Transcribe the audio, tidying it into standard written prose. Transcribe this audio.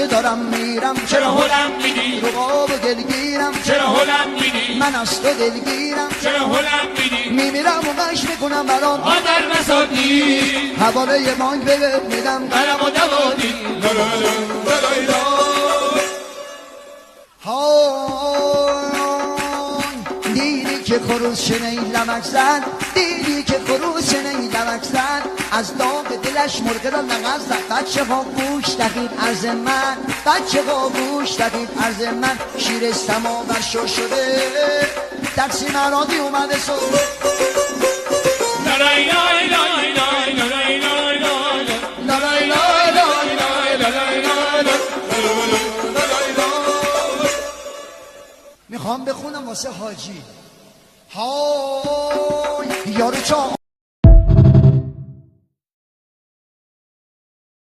که دارم میرم چرا هلم میدی؟ رو قاب و گلگیرم چرا هلم میدی؟ من از تو دلگیرم چرا هلم میدی؟ میمیرم و غش میکنم برام آدر مسادی حواله بانک بهت میدم قلم و دوادی دیدی که خروس شنی لمک زد دیدی که خروس شنی لمک زد از داغ دلش مرغ را نغز زد بچه ها گوش دهید عرض من بچه ها گوش دهید عرض من شیر سماور شو شده در سیمرادی اومده سو لالای لای لای لای لالای لای لای لالای لای لای لای لالای لای لای. میخوام بخونم واسه حاجی های یارو چا